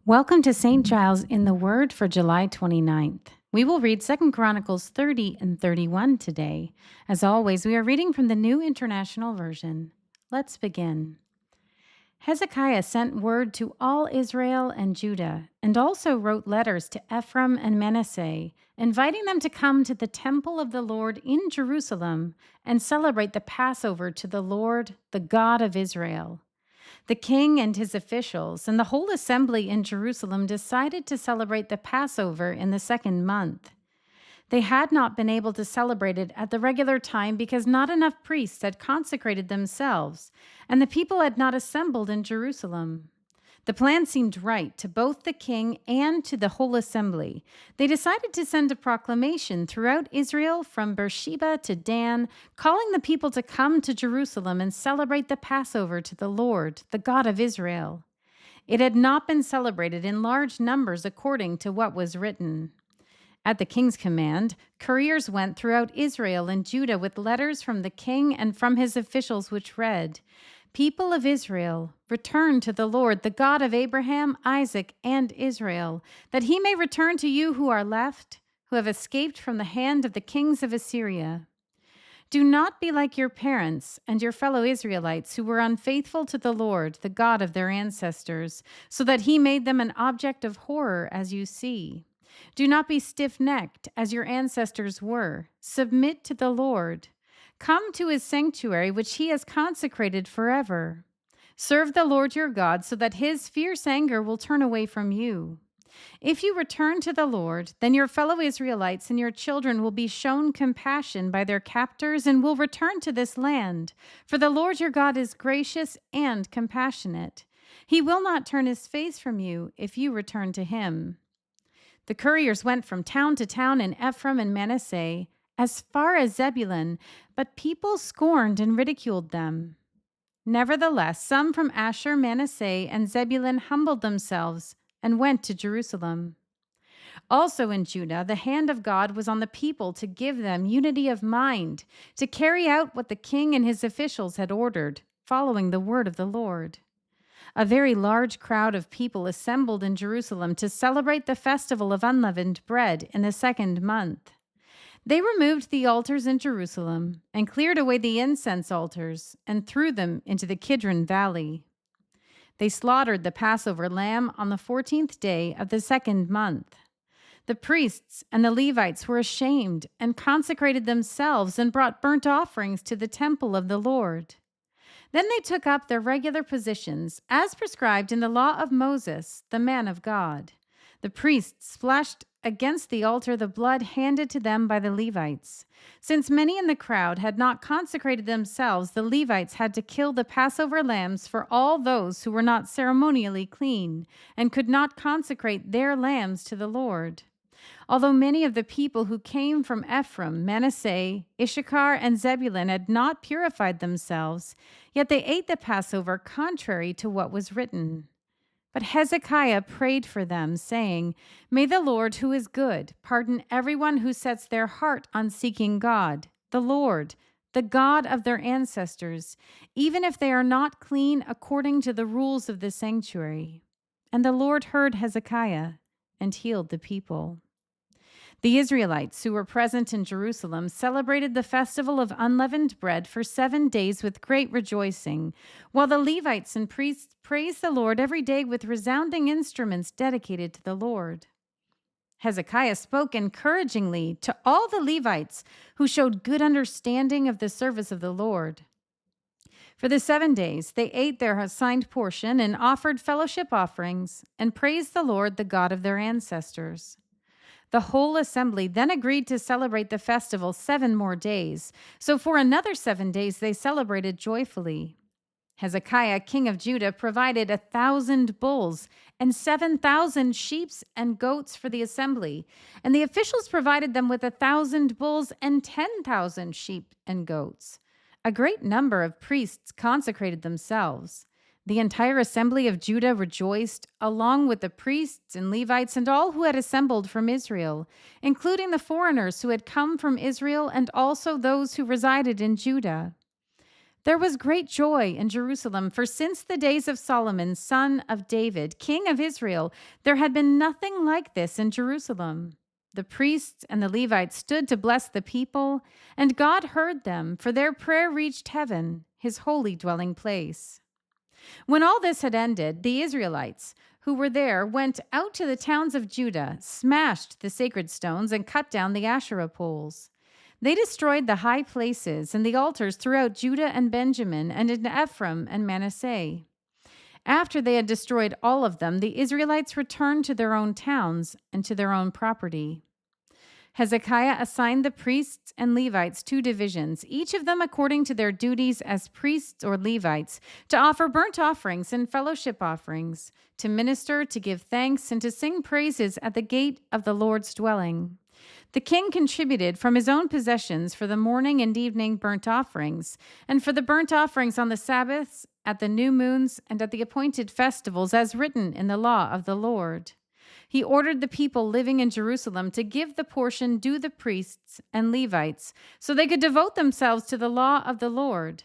Welcome to St. Giles in the Word for July 29th. We will read 2 Chronicles 30 and 31 today. As always, we are reading from the New International Version. Let's begin. Hezekiah sent word to all Israel and Judah, and also wrote letters to Ephraim and Manasseh, inviting them to come to the temple of the Lord in Jerusalem and celebrate the Passover to the Lord, the God of Israel. The king and his officials and the whole assembly in Jerusalem decided to celebrate the Passover in the second month. They had not been able to celebrate it at the regular time because not enough priests had consecrated themselves, and the people had not assembled in Jerusalem. The plan seemed right to both the king and to the whole assembly. They decided to send a proclamation throughout Israel from Beersheba to Dan, calling the people to come to Jerusalem and celebrate the Passover to the Lord, the God of Israel. It had not been celebrated in large numbers according to what was written. At the king's command, couriers went throughout Israel and Judah with letters from the king and from his officials which read, "People of Israel, return to the Lord, the God of Abraham, Isaac, and Israel, that he may return to you who are left, who have escaped from the hand of the kings of Assyria. Do not be like your parents and your fellow Israelites who were unfaithful to the Lord, the God of their ancestors, so that he made them an object of horror, as you see. Do not be stiff-necked, as your ancestors were. Submit to the Lord. Come to his sanctuary, which he has consecrated forever. Serve the Lord your God, so that his fierce anger will turn away from you. If you return to the Lord, then your fellow Israelites and your children will be shown compassion by their captors and will return to this land. For the Lord your God is gracious and compassionate. He will not turn his face from you if you return to him." The couriers went from town to town in Ephraim and Manasseh, as far as Zebulun, but people scorned and ridiculed them. Nevertheless, some from Asher, Manasseh, and Zebulun humbled themselves and went to Jerusalem. Also in Judah, the hand of God was on the people to give them unity of mind, to carry out what the king and his officials had ordered, following the word of the Lord. A very large crowd of people assembled in Jerusalem to celebrate the festival of unleavened bread in the second month. They removed the altars in Jerusalem and cleared away the incense altars and threw them into the Kidron Valley. They slaughtered the Passover lamb on the 14th day of the second month. The priests and the Levites were ashamed and consecrated themselves and brought burnt offerings to the temple of the Lord. Then they took up their regular positions, as prescribed in the law of Moses, the man of God. The priests splashed against the altar the blood handed to them by the Levites. Since many in the crowd had not consecrated themselves, the Levites had to kill the Passover lambs for all those who were not ceremonially clean and could not consecrate their lambs to the Lord. Although many of the people who came from Ephraim, Manasseh, Issachar, and Zebulun had not purified themselves, yet they ate the Passover contrary to what was written. But Hezekiah prayed for them, saying, "May the Lord, who is good, pardon everyone who sets their heart on seeking God, the Lord, the God of their ancestors, even if they are not clean according to the rules of the sanctuary." And the Lord heard Hezekiah and healed the people. The Israelites who were present in Jerusalem celebrated the festival of unleavened bread for 7 days with great rejoicing, while the Levites and priests praised the Lord every day with resounding instruments dedicated to the Lord. Hezekiah spoke encouragingly to all the Levites who showed good understanding of the service of the Lord. For the 7 days, they ate their assigned portion and offered fellowship offerings and praised the Lord, the God of their ancestors. The whole assembly then agreed to celebrate the festival 7 more days. So for another 7 days they celebrated joyfully. Hezekiah, king of Judah, provided 1,000 bulls and 7,000 sheep and goats for the assembly, and the officials provided them with 1,000 bulls and 10,000 sheep and goats. A great number of priests consecrated themselves. The entire assembly of Judah rejoiced, along with the priests and Levites and all who had assembled from Israel, including the foreigners who had come from Israel and also those who resided in Judah. There was great joy in Jerusalem, for since the days of Solomon, son of David, king of Israel, there had been nothing like this in Jerusalem. The priests and the Levites stood to bless the people, and God heard them, for their prayer reached heaven, his holy dwelling place. When all this had ended, the Israelites who were there went out to the towns of Judah, smashed the sacred stones, and cut down the Asherah poles. They destroyed the high places and the altars throughout Judah and Benjamin, and in Ephraim and Manasseh. After they had destroyed all of them, the Israelites returned to their own towns and to their own property. Hezekiah assigned the priests and Levites 2 divisions, each of them according to their duties as priests or Levites, to offer burnt offerings and fellowship offerings, to minister, to give thanks, and to sing praises at the gate of the Lord's dwelling. The king contributed from his own possessions for the morning and evening burnt offerings, and for the burnt offerings on the Sabbaths, at the new moons, and at the appointed festivals, as written in the law of the Lord. He ordered the people living in Jerusalem to give the portion due the priests and Levites, so they could devote themselves to the law of the Lord.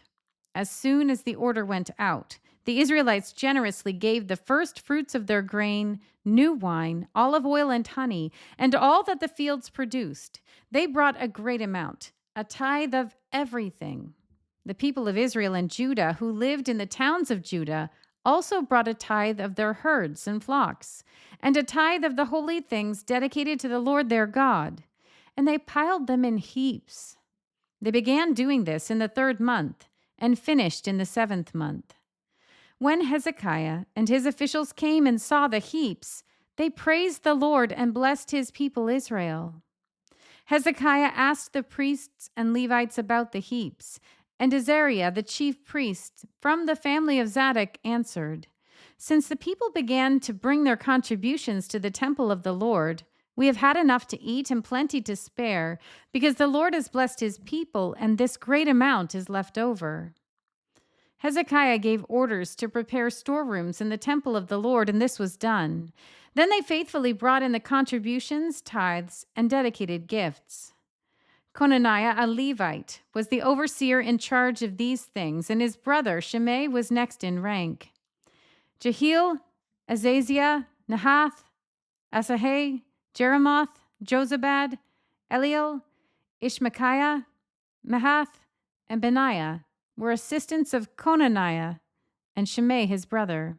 As soon as the order went out, the Israelites generously gave the first fruits of their grain, new wine, olive oil, and honey, and all that the fields produced. They brought a great amount, a tithe of everything. The people of Israel and Judah, who lived in the towns of Judah, also brought a tithe of their herds and flocks, and a tithe of the holy things dedicated to the Lord their God, and they piled them in heaps. They began doing this in the 3rd month, and finished in the 7th month. When Hezekiah and his officials came and saw the heaps, they praised the Lord and blessed his people Israel. Hezekiah asked the priests and Levites about the heaps, and Azariah, the chief priest, from the family of Zadok, answered, "Since the people began to bring their contributions to the temple of the Lord, we have had enough to eat and plenty to spare, because the Lord has blessed his people, and this great amount is left over." Hezekiah gave orders to prepare storerooms in the temple of the Lord, and this was done. Then they faithfully brought in the contributions, tithes, and dedicated gifts. Conaniah, a Levite, was the overseer in charge of these things, and his brother Shimei was next in rank. Jehiel, Azaziah, Nahath, Asahai, Jeremoth, Jozabad, Eliel, Ishmachiah, Mahath, and Benaiah were assistants of Conaniah and Shimei his brother.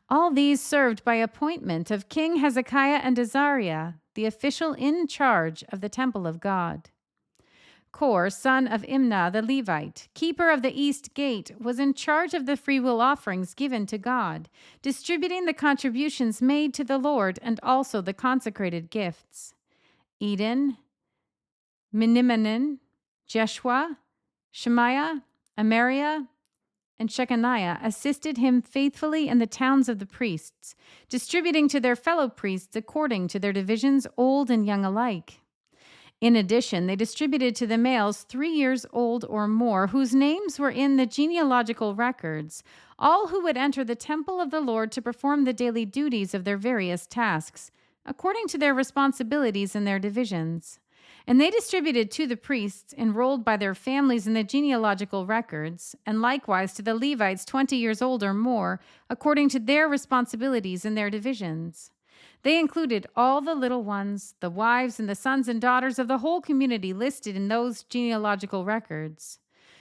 All these served by appointment of King Hezekiah and Azariah, the official in charge of the temple of God. Kor, son of Imnah the Levite, keeper of the east gate, was in charge of the freewill offerings given to God, distributing the contributions made to the Lord and also the consecrated gifts. Eden, Minimanin, Jeshua, Shemaiah, Amariah, and Shechaniah assisted him faithfully in the towns of the priests, distributing to their fellow priests according to their divisions, old and young alike. In addition, they distributed to the males 3 years old or more, whose names were in the genealogical records, all who would enter the temple of the Lord to perform the daily duties of their various tasks, according to their responsibilities in their divisions. And they distributed to the priests enrolled by their families in the genealogical records, and likewise to the Levites 20 years old or more, according to their responsibilities in their divisions. They included all the little ones, the wives and the sons and daughters of the whole community listed in those genealogical records,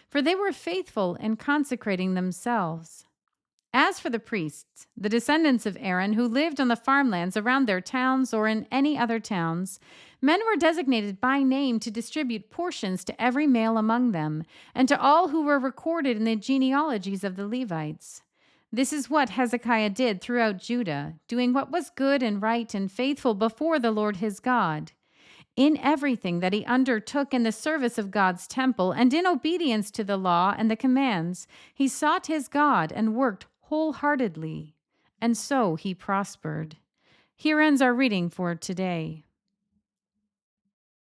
for they were faithful in consecrating themselves. As for the priests, the descendants of Aaron who lived on the farmlands around their towns or in any other towns, men were designated by name to distribute portions to every male among them, and to all who were recorded in the genealogies of the Levites. This is what Hezekiah did throughout Judah, doing what was good and right and faithful before the Lord his God. In everything that he undertook in the service of God's temple and in obedience to the law and the commands, he sought his God and worked wholeheartedly, and so he prospered. Here ends our reading for today.